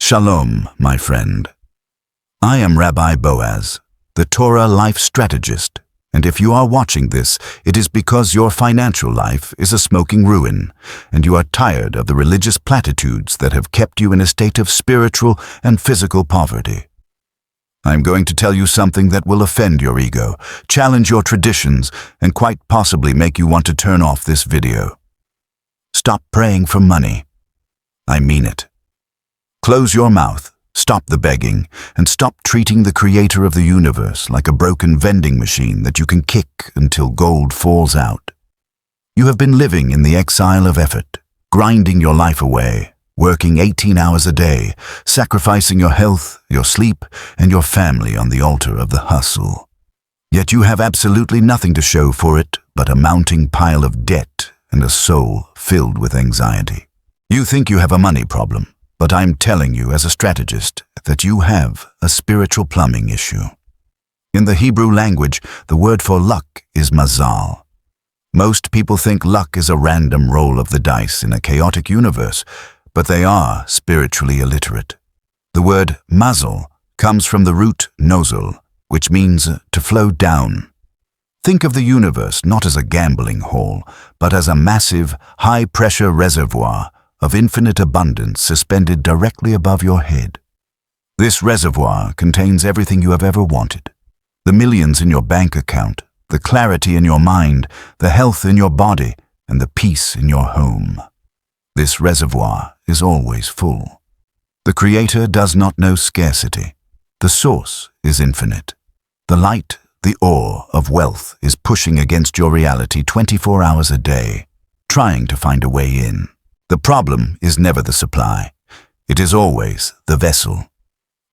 Shalom, my friend. I am Rabbi Boaz, the Torah Life Strategist, and if you are watching this, it is because your financial life is a smoking ruin, and you are tired of the religious platitudes that have kept you in a state of spiritual and physical poverty. I am going to tell you something that will offend your ego, challenge your traditions, and quite possibly make you want to turn off this video. Stop praying for money. I mean it. Close your mouth, stop the begging, and stop treating the creator of the universe like a broken vending machine that you can kick until gold falls out. You have been living in the exile of effort, grinding your life away, working 18 hours a day, sacrificing your health, your sleep, and your family on the altar of the hustle. Yet you have absolutely nothing to show for it but a mounting pile of debt and a soul filled with anxiety. You think you have a money problem, but I'm telling you as a strategist that you have a spiritual plumbing issue. In the Hebrew language, the word for luck is mazal. Most people think luck is a random roll of the dice in a chaotic universe, but they are spiritually illiterate. The word mazal comes from the root nozul, which means to flow down. Think of the universe not as a gambling hall, but as a massive, high-pressure reservoir of infinite abundance suspended directly above your head. This reservoir contains everything you have ever wanted. The millions in your bank account, the clarity in your mind, the health in your body, and the peace in your home. This reservoir is always full. The Creator does not know scarcity. The source is infinite. The light, the ore of wealth is pushing against your reality 24 hours a day, trying to find a way in. The problem is never the supply. It is always the vessel.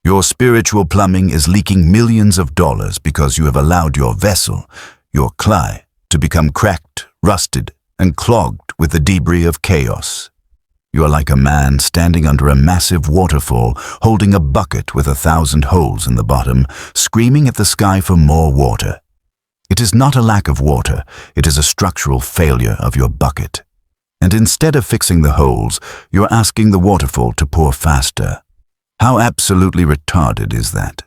Your spiritual plumbing is leaking millions of dollars because you have allowed your vessel, your klai, to become cracked, rusted, and clogged with the debris of chaos. You are like a man standing under a massive waterfall, holding a bucket with 1,000 holes in the bottom, screaming at the sky for more water. It is not a lack of water, it is a structural failure of your bucket. And instead of fixing the holes, you're asking the waterfall to pour faster. How absolutely retarded is that?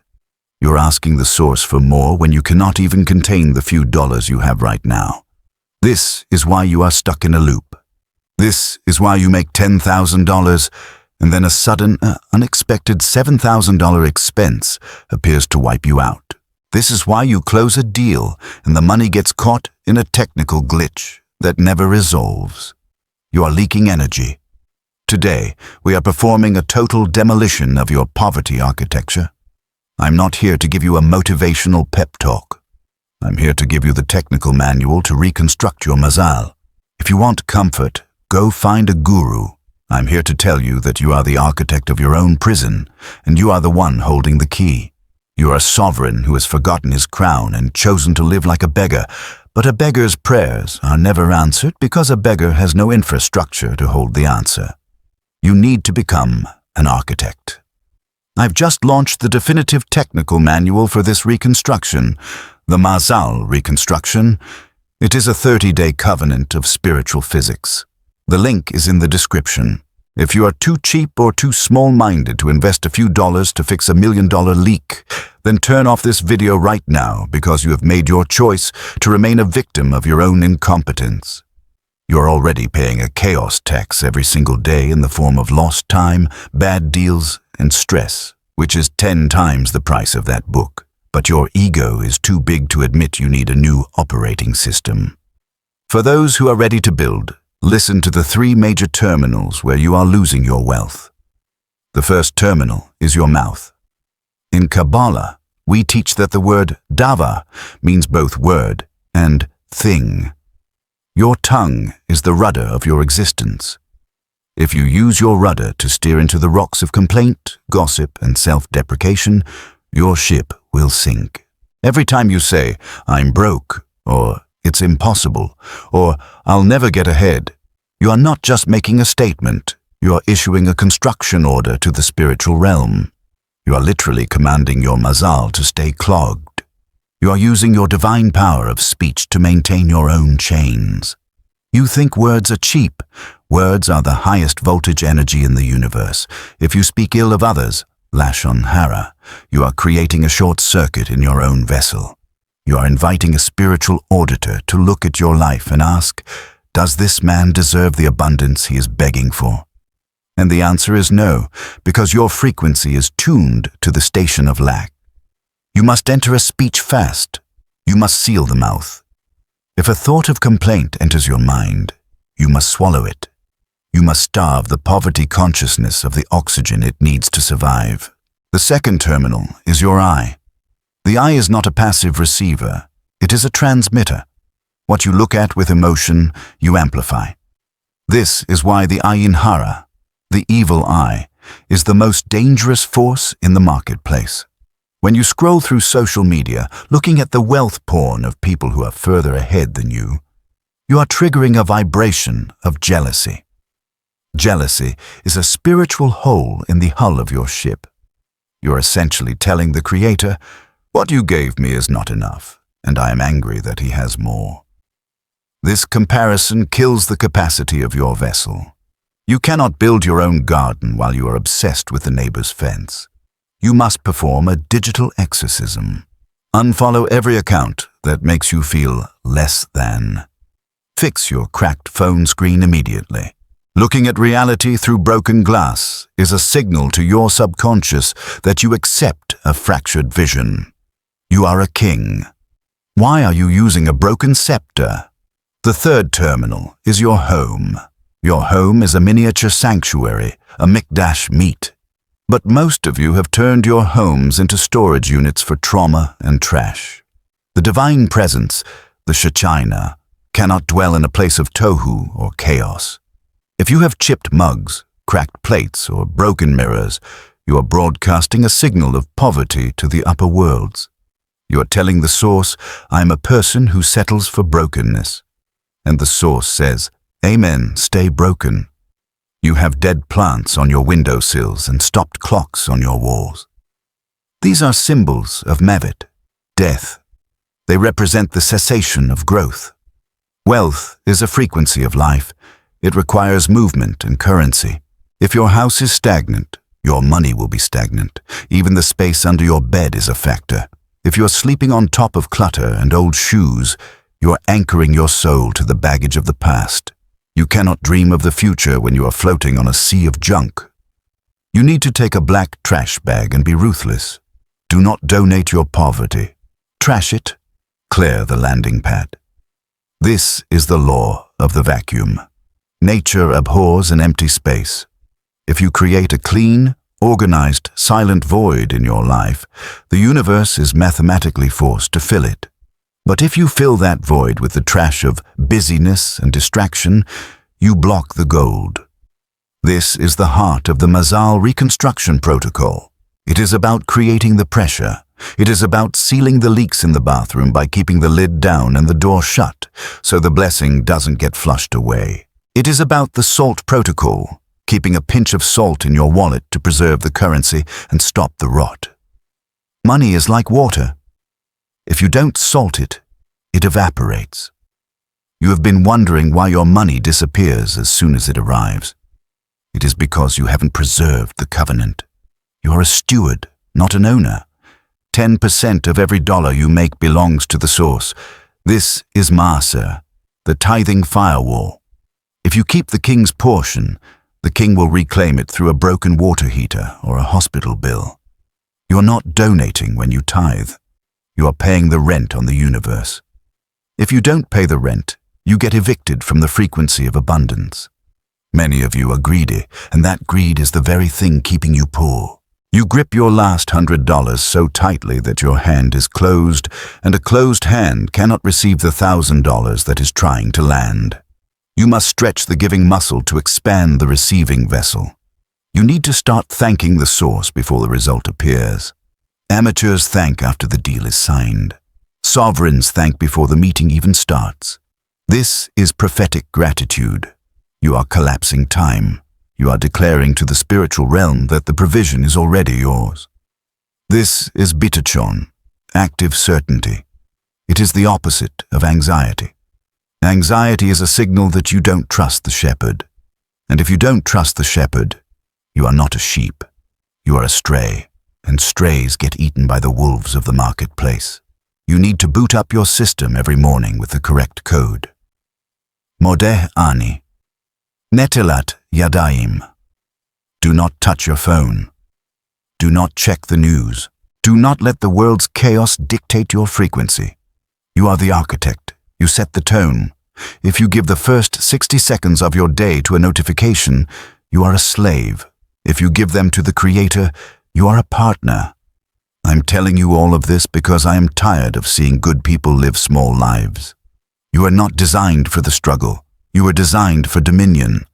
You're asking the source for more when you cannot even contain the few dollars you have right now. This is why you are stuck in a loop. This is why you make $10,000 and then a sudden, unexpected $7,000 expense appears to wipe you out. This is why you close a deal and the money gets caught in a technical glitch that never resolves. You are leaking energy. Today, we are performing a total demolition of your poverty architecture. I'm not here to give you a motivational pep talk. I'm here to give you the technical manual to reconstruct your mazal. If you want comfort, go find a guru. I'm here to tell you that you are the architect of your own prison, and you are the one holding the key. You are a sovereign who has forgotten his crown and chosen to live like a beggar, but a beggar's prayers are never answered because a beggar has no infrastructure to hold the answer. You need to become an architect. I've just launched the definitive technical manual for this reconstruction, the Mazal reconstruction. It is a 30-day covenant of spiritual physics. The link is in the description. If you are too cheap or too small-minded to invest a few dollars to fix $1 million leak, then turn off this video right now because you have made your choice to remain a victim of your own incompetence. You're already paying a chaos tax every single day in the form of lost time, bad deals, and stress, which is 10 times the price of that book. But your ego is too big to admit you need a new operating system. For those who are ready to build, listen to the 3 major terminals where you are losing your wealth. The first terminal is your mouth. In Kabbalah, we teach that the word davar means both word and thing. Your tongue is the rudder of your existence. If you use your rudder to steer into the rocks of complaint, gossip, and self-deprecation, your ship will sink. Every time you say, "I'm broke," or "It's impossible," or "I'll never get ahead," you are not just making a statement, you are issuing a construction order to the spiritual realm. You are literally commanding your mazal to stay clogged. You are using your divine power of speech to maintain your own chains. You think words are cheap. Words are the highest voltage energy in the universe. If you speak ill of others, lashon hara, you are creating a short circuit in your own vessel. You are inviting a spiritual auditor to look at your life and ask, does this man deserve the abundance he is begging for? And the answer is no, because your frequency is tuned to the station of lack. You must enter a speech fast. You must seal the mouth. If a thought of complaint enters your mind, you must swallow it. You must starve the poverty consciousness of the oxygen it needs to survive. The second terminal is your eye. The eye is not a passive receiver. It is a transmitter. What you look at with emotion, you amplify. This is why the ayin hara, the evil eye, is the most dangerous force in the marketplace. When you scroll through social media, looking at the wealth porn of people who are further ahead than you are triggering a vibration of jealousy. Jealousy is a spiritual hole in the hull of your ship. You're essentially telling the Creator, what you gave me is not enough, and I am angry that He has more. This comparison kills the capacity of your vessel. You cannot build your own garden while you are obsessed with the neighbor's fence. You must perform a digital exorcism. Unfollow every account that makes you feel less than. Fix your cracked phone screen immediately. Looking at reality through broken glass is a signal to your subconscious that you accept a fractured vision. You are a king. Why are you using a broken scepter? The third terminal is your home. Your home is a miniature sanctuary, a mikdash meat. But most of you have turned your homes into storage units for trauma and trash. The divine presence, the Shekinah, cannot dwell in a place of tohu or chaos. If you have chipped mugs, cracked plates, or broken mirrors, you are broadcasting a signal of poverty to the upper worlds. You are telling the source, I am a person who settles for brokenness. And the source says, Amen, stay broken. You have dead plants on your windowsills and stopped clocks on your walls. These are symbols of Mavet, death. They represent the cessation of growth. Wealth is a frequency of life. It requires movement and currency. If your house is stagnant, your money will be stagnant. Even the space under your bed is a factor. If you're sleeping on top of clutter and old shoes, you're anchoring your soul to the baggage of the past. You cannot dream of the future when you are floating on a sea of junk. You need to take a black trash bag and be ruthless. Do not donate your poverty. Trash it. Clear the landing pad. This is the law of the vacuum. Nature abhors an empty space. If you create a clean, organized, silent void in your life, the universe is mathematically forced to fill it. But if you fill that void with the trash of busyness and distraction, you block the gold. This is the heart of the Mazal reconstruction protocol. It is about creating the pressure. It is about sealing the leaks in the bathroom by keeping the lid down and the door shut, so the blessing doesn't get flushed away. It is about the salt protocol, keeping a pinch of salt in your wallet to preserve the currency and stop the rot. Money is like water. If you don't salt it, it evaporates. You have been wondering why your money disappears as soon as it arrives. It is because you haven't preserved the covenant. You are a steward, not an owner. 10% of every dollar you make belongs to the source. This is Maaser, the tithing firewall. If you keep the king's portion, the king will reclaim it through a broken water heater or a hospital bill. You are not donating when you tithe. You are paying the rent on the universe. If you don't pay the rent, you get evicted from the frequency of abundance. Many of you are greedy, and that greed is the very thing keeping you poor. You grip your last $100 so tightly that your hand is closed, and a closed hand cannot receive the $1,000 that is trying to land. You must stretch the giving muscle to expand the receiving vessel. You need to start thanking the source before the result appears. Amateurs thank after the deal is signed. Sovereigns thank before the meeting even starts. This is prophetic gratitude. You are collapsing time. You are declaring to the spiritual realm that the provision is already yours. This is bitachon, active certainty. It is the opposite of anxiety. Anxiety is a signal that you don't trust the shepherd. And if you don't trust the shepherd, you are not a sheep. You are a stray, and strays get eaten by the wolves of the marketplace. You need to boot up your system every morning with the correct code. Modeh ani. Netilat yadayim. Do not touch your phone. Do not check the news. Do not let the world's chaos dictate your frequency. You are the architect. You set the tone. If you give the first 60 seconds of your day to a notification, you are a slave. If you give them to the Creator, you are a partner. I'm telling you all of this because I am tired of seeing good people live small lives. You are not designed for the struggle. You are designed for dominion.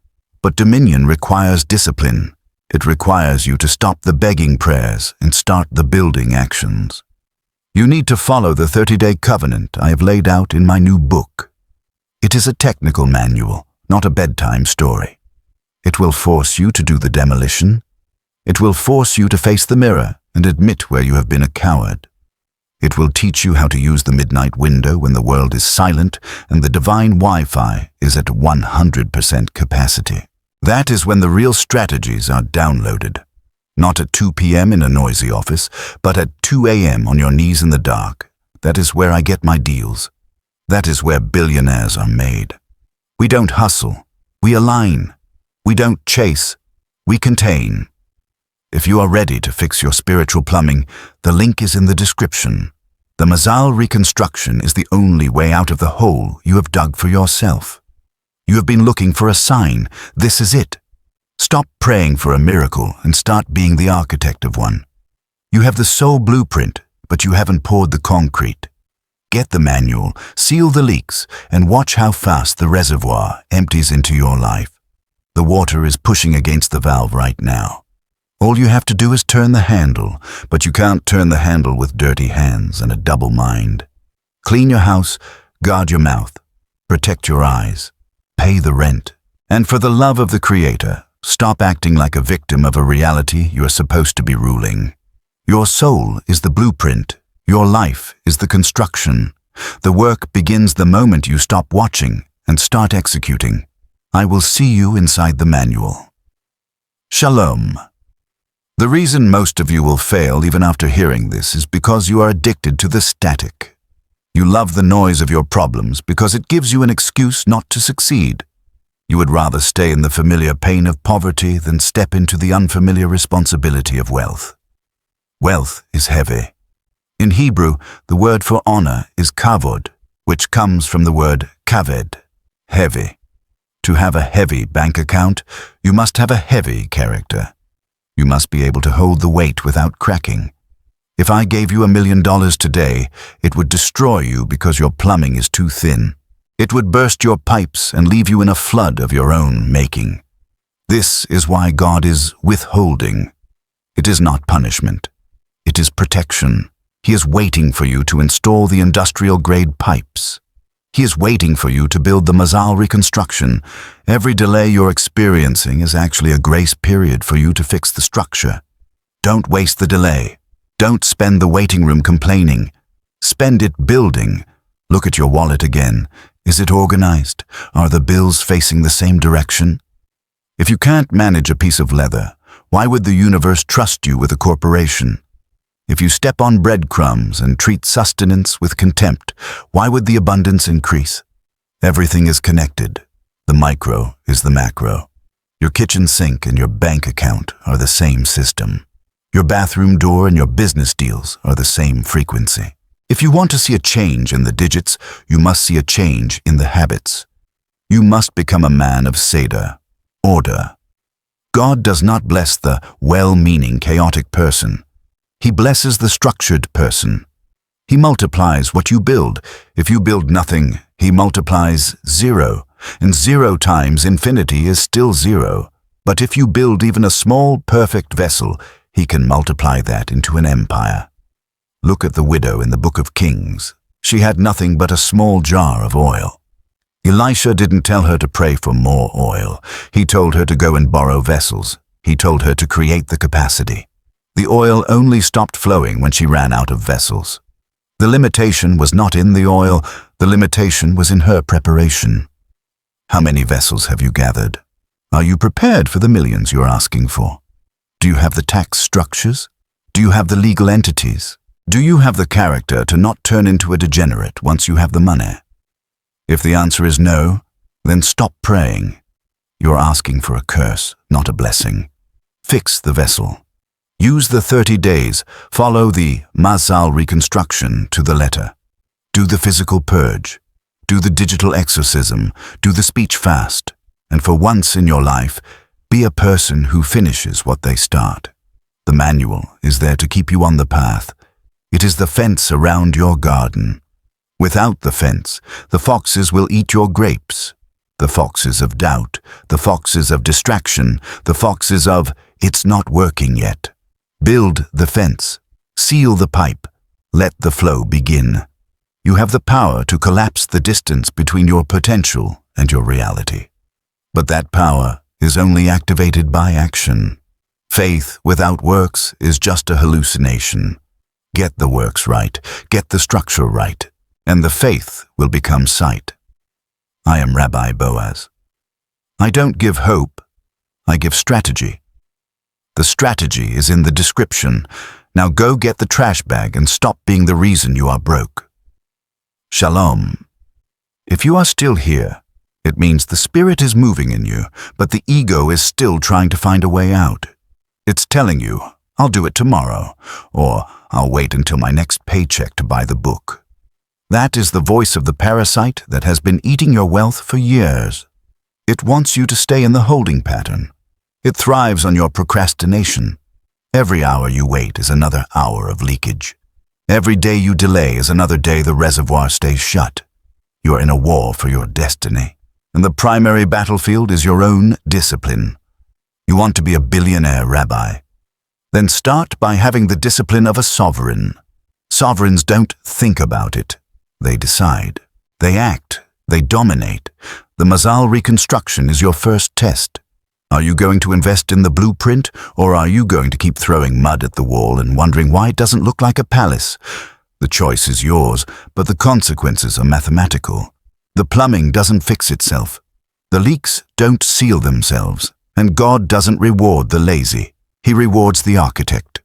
But dominion requires discipline. It requires you to stop the begging prayers and start the building actions. You need to follow the 30-day covenant I have laid out in my new book. It is a technical manual, not a bedtime story. It will force you to do the demolition. It will force you to face the mirror and admit where you have been a coward. It will teach you how to use the midnight window when the world is silent and the divine Wi-Fi is at 100% capacity. That is when the real strategies are downloaded. Not at 2 p.m. in a noisy office, but at 2 a.m. on your knees in the dark. That is where I get my deals. That is where billionaires are made. We don't hustle. We align. We don't chase. We contain. If you are ready to fix your spiritual plumbing, the link is in the description. The Mazal reconstruction is the only way out of the hole you have dug for yourself. You have been looking for a sign. This is it. Stop praying for a miracle and start being the architect of one. You have the soul blueprint, but you haven't poured the concrete. Get the manual, seal the leaks, and watch how fast the reservoir empties into your life. The water is pushing against the valve right now. All you have to do is turn the handle, but you can't turn the handle with dirty hands and a double mind. Clean your house, guard your mouth, protect your eyes, pay the rent. And for the love of the Creator, stop acting like a victim of a reality you are supposed to be ruling. Your soul is the blueprint. Your life is the construction. The work begins the moment you stop watching and start executing. I will see you inside the manual. Shalom. The reason most of you will fail even after hearing this is because you are addicted to the static. You love the noise of your problems because it gives you an excuse not to succeed. You would rather stay in the familiar pain of poverty than step into the unfamiliar responsibility of wealth. Wealth is heavy. In Hebrew, the word for honor is kavod, which comes from the word kaved, heavy. To have a heavy bank account, you must have a heavy character. You must be able to hold the weight without cracking. If I gave you $1 million today, it would destroy you because your plumbing is too thin. It would burst your pipes and leave you in a flood of your own making. This is why God is withholding. It is not punishment. It is protection. He is waiting for you to install the industrial-grade pipes. He is waiting for you to build the Mazal reconstruction. Every delay you're experiencing is actually a grace period for you to fix the structure. Don't waste the delay. Don't spend the waiting room complaining. Spend it building. Look at your wallet again. Is it organized? Are the bills facing the same direction? If you can't manage a piece of leather, why would the universe trust you with a corporation? If you step on breadcrumbs and treat sustenance with contempt, why would the abundance increase? Everything is connected. The micro is the macro. Your kitchen sink and your bank account are the same system. Your bathroom door and your business deals are the same frequency. If you want to see a change in the digits, you must see a change in the habits. You must become a man of Seder, order. God does not bless the well-meaning, chaotic person. He blesses the structured person. He multiplies what you build. If you build nothing, He multiplies 0, and 0 times infinity is still 0. But if you build even a small, perfect vessel, He can multiply that into an empire. Look at the widow in the Book of Kings. She had nothing but a small jar of oil. Elisha didn't tell her to pray for more oil. He told her to go and borrow vessels. He told her to create the capacity. The oil only stopped flowing when she ran out of vessels. The limitation was not in the oil, the limitation was in her preparation. How many vessels have you gathered? Are you prepared for the millions you're asking for? Do you have the tax structures? Do you have the legal entities? Do you have the character to not turn into a degenerate once you have the money? If the answer is no, then stop praying. You're asking for a curse, not a blessing. Fix the vessel. Use the 30 days. Follow the Mazal reconstruction to the letter. Do the physical purge. Do the digital exorcism. Do the speech fast. And for once in your life, be a person who finishes what they start. The manual is there to keep you on the path. It is the fence around your garden. Without the fence, the foxes will eat your grapes. The foxes of doubt, the foxes of distraction, the foxes of, it's not working yet. Build the fence. Seal the pipe. Let the flow begin. You have the power to collapse the distance between your potential and your reality. But that power is only activated by action. Faith without works is just a hallucination. Get the works right, get the structure right, and the faith will become sight. I am Rabbi Boaz. I don't give hope, I give strategy. The strategy is in the description. Now go get the trash bag and stop being the reason you are broke. Shalom. If you are still here, it means the spirit is moving in you, but the ego is still trying to find a way out. It's telling you, I'll do it tomorrow, or I'll wait until my next paycheck to buy the book. That is the voice of the parasite that has been eating your wealth for years. It wants you to stay in the holding pattern. It thrives on your procrastination. Every hour you wait is another hour of leakage. Every day you delay is another day the reservoir stays shut. You are in a war for your destiny, and the primary battlefield is your own discipline. You want to be a billionaire rabbi? Then start by having the discipline of a sovereign. Sovereigns don't think about it. They decide. They act. They dominate. The Mazal reconstruction is your first test. Are you going to invest in the blueprint, or are you going to keep throwing mud at the wall and wondering why it doesn't look like a palace? The choice is yours, but the consequences are mathematical. The plumbing doesn't fix itself. The leaks don't seal themselves, and God doesn't reward the lazy. He rewards the architect.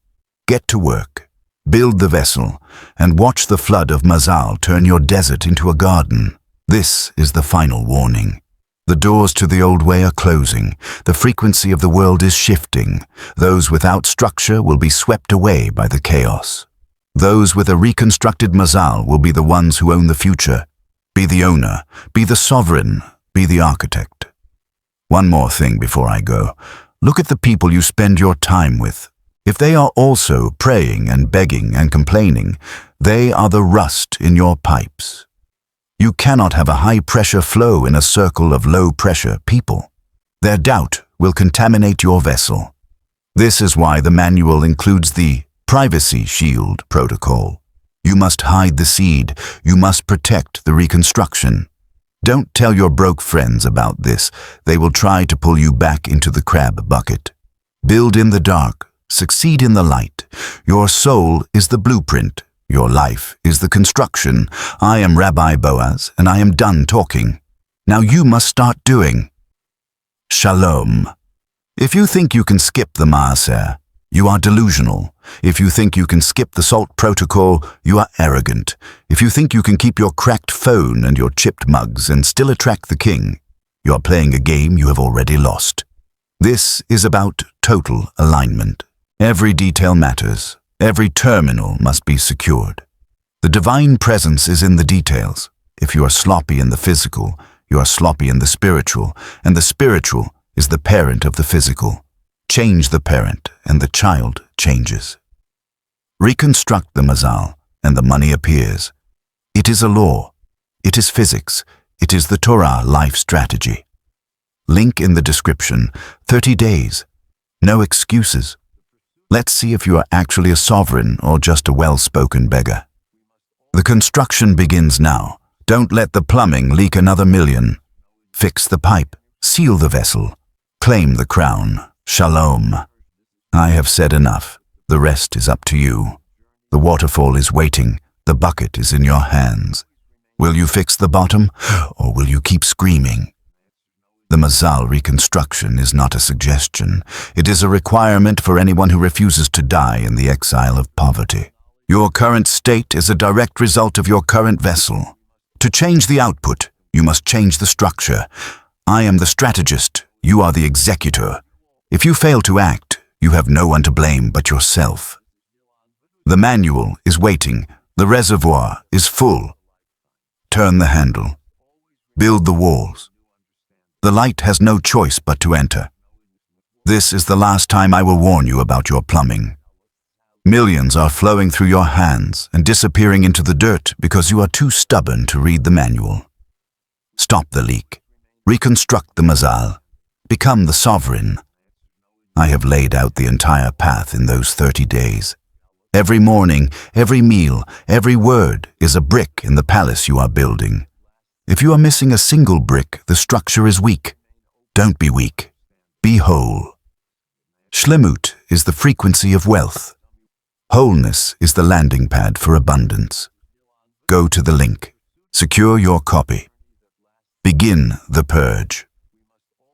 Get to work. Build the vessel, and watch the flood of Mazal turn your desert into a garden. This is the final warning. The doors to the old way are closing. The frequency of the world is shifting. Those without structure will be swept away by the chaos. Those with a reconstructed Mazal will be the ones who own the future. Be the owner, be the sovereign, be the architect. One more thing before I go. Look at the people you spend your time with. If they are also praying and begging and complaining, they are the rust in your pipes. You cannot have a high-pressure flow in a circle of low-pressure people. Their doubt will contaminate your vessel. This is why the manual includes the privacy shield protocol. You must hide the seed. You must protect the reconstruction. Don't tell your broke friends about this. They will try to pull you back into the crab bucket. Build in the dark. Succeed in the light. Your soul is the blueprint. Your life is the construction. I am Rabbi Boaz, and I am done talking. Now you must start doing. Shalom. If you think you can skip the maaser, you are delusional. If you think you can skip the salt protocol, you are arrogant. If you think you can keep your cracked phone and your chipped mugs and still attract the king, you are playing a game you have already lost. This is about total alignment. Every detail matters. Every terminal must be secured. The divine presence is in the details. If you are sloppy in the physical, you are sloppy in the spiritual, and the spiritual is the parent of the physical. Change the parent, and the child changes. Reconstruct the Mazal, and the money appears. It is a law. It is physics. It is the Torah Life Strategy. Link in the description. 30 days. No excuses. Let's see if you are actually a sovereign or just a well-spoken beggar. The construction begins now. Don't let the plumbing leak another million. Fix the pipe. Seal the vessel. Claim the crown. Shalom. I have said enough. The rest is up to you. The waterfall is waiting. The bucket is in your hands. Will you fix the bottom, or will you keep screaming? The Mazal reconstruction is not a suggestion. It is a requirement for anyone who refuses to die in the exile of poverty. Your current state is a direct result of your current vessel. To change the output, you must change the structure. I am the strategist, you are the executor. If you fail to act, you have no one to blame but yourself. The manual is waiting, the reservoir is full. Turn the handle. Build the walls. The light has no choice but to enter. This is the last time I will warn you about your plumbing. Millions are flowing through your hands and disappearing into the dirt because you are too stubborn to read the manual. Stop the leak. Reconstruct the Mazal. Become the sovereign. I have laid out the entire path in those 30 days. Every morning, every meal, every word is a brick in the palace you are building. If you are missing a single brick, the structure is weak. Don't be weak. Be whole. Shlemut is the frequency of wealth. Wholeness is the landing pad for abundance. Go to the link. Secure your copy. Begin the purge.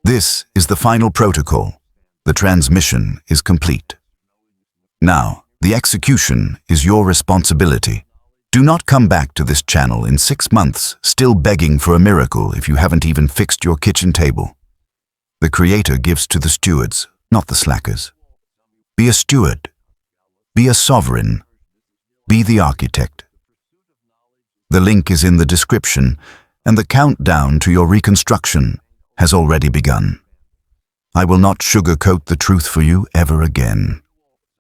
This is the final protocol. The transmission is complete. Now, the execution is your responsibility. Do not come back to this channel in 6 months still begging for a miracle if you haven't even fixed your kitchen table. The Creator gives to the stewards, not the slackers. Be a steward. Be a sovereign. Be the architect. The link is in the description, and the countdown to your reconstruction has already begun. I will not sugarcoat the truth for you ever again.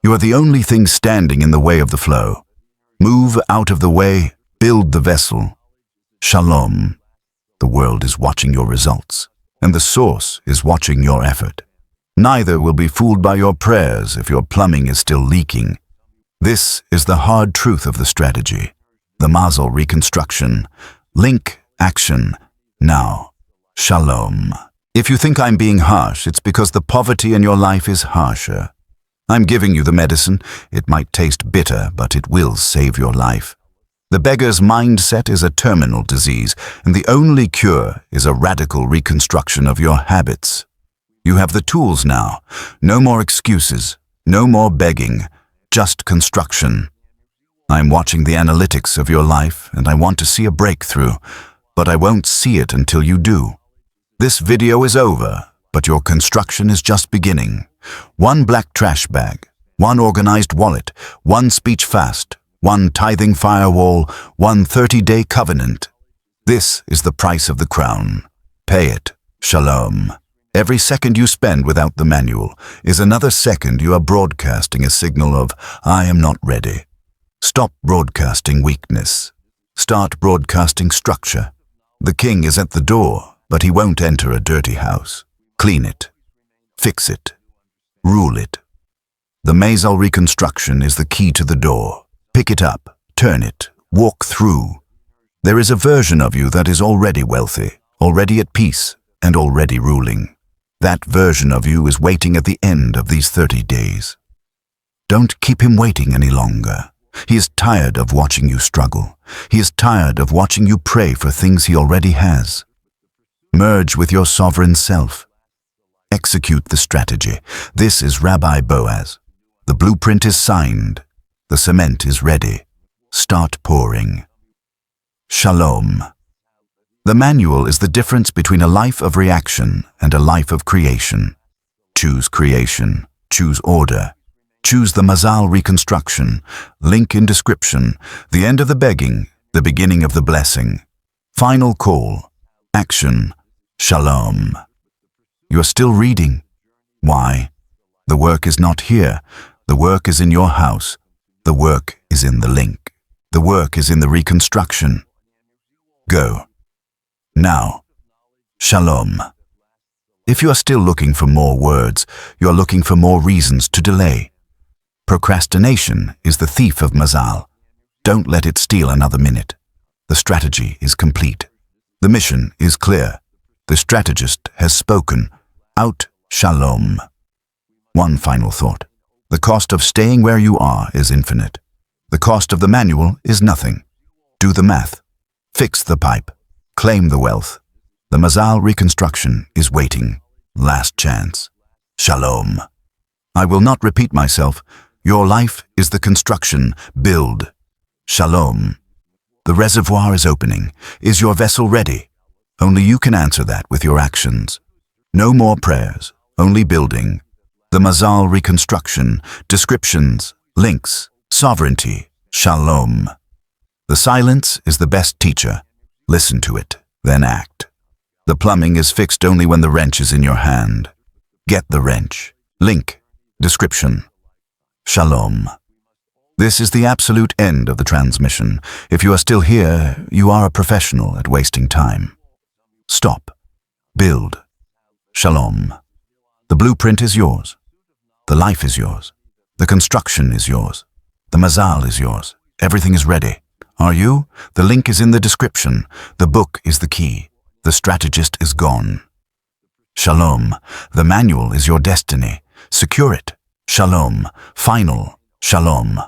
You are the only thing standing in the way of the flow. Move out of the way, build the vessel. Shalom. The world is watching your results, and the source is watching your effort. Neither will be fooled by your prayers if your plumbing is still leaking. This is the hard truth of the strategy. The Mazal reconstruction. Link, action, now. Shalom. If you think I'm being harsh, it's because the poverty in your life is harsher. I'm giving you the medicine. It might taste bitter, but it will save your life. The beggar's mindset is a terminal disease, and the only cure is a radical reconstruction of your habits. You have the tools now. No more excuses. No more begging. Just construction. I'm watching the analytics of your life, and I want to see a breakthrough, but I won't see it until you do. This video is over, but your construction is just beginning. 1 black trash bag, 1 organized wallet, 1 speech fast, 1 tithing firewall, 1 30-day covenant. This is the price of the crown. Pay it. Shalom. Every second you spend without the manual is another second you are broadcasting a signal of, I am not ready. Stop broadcasting weakness. Start broadcasting structure. The king is at the door, but he won't enter a dirty house. Clean it. Fix it. Rule it. The Mazal reconstruction is the key to the door. Pick it up, turn it, walk through. There is a version of you that is already wealthy, already at peace, and already ruling. That version of you is waiting at the end of these 30 days. Don't keep him waiting any longer. He is tired of watching you struggle. He is tired of watching you pray for things he already has. Merge with your sovereign self. Execute the strategy. This is Rabbi Boaz. The blueprint is signed. The cement is ready. Start pouring. Shalom. The manual is the difference between a life of reaction and a life of creation. Choose creation. Choose order. Choose the Mazal reconstruction. Link in description. The end of the begging. The beginning of the blessing. Final call. Action. Shalom. You are still reading. Why? The work is not here. The work is in your house. The work is in the link. The work is in the reconstruction. Go. Now. Shalom. If you are still looking for more words, you are looking for more reasons to delay. Procrastination is the thief of Mazal. Don't let it steal another minute. The strategy is complete. The mission is clear. The strategist has spoken. Out. Shalom. One final thought. The cost of staying where you are is infinite. The cost of the manual is nothing. Do the math. Fix the pipe. Claim the wealth. The The Mazal reconstruction is waiting. Last chance. Shalom. I will not repeat myself. Your life is the construction. Build. Shalom. The reservoir is opening. Is your vessel ready? Only you can answer that with your actions. No more prayers, only building. The Mazal reconstruction, descriptions, links, sovereignty, shalom. The silence is the best teacher. Listen to it, then act. The plumbing is fixed only when the wrench is in your hand. Get the wrench. Link, description. Shalom. This is the absolute end of the transmission. If you are still here, you are a professional at wasting time. Stop. Build. Shalom. The blueprint is yours. The life is yours. The construction is yours. The Mazal is yours. Everything is ready. Are you? The link is in the description. The book is the key. The strategist is gone. Shalom. The manual is your destiny. Secure it. Shalom. Final. Shalom.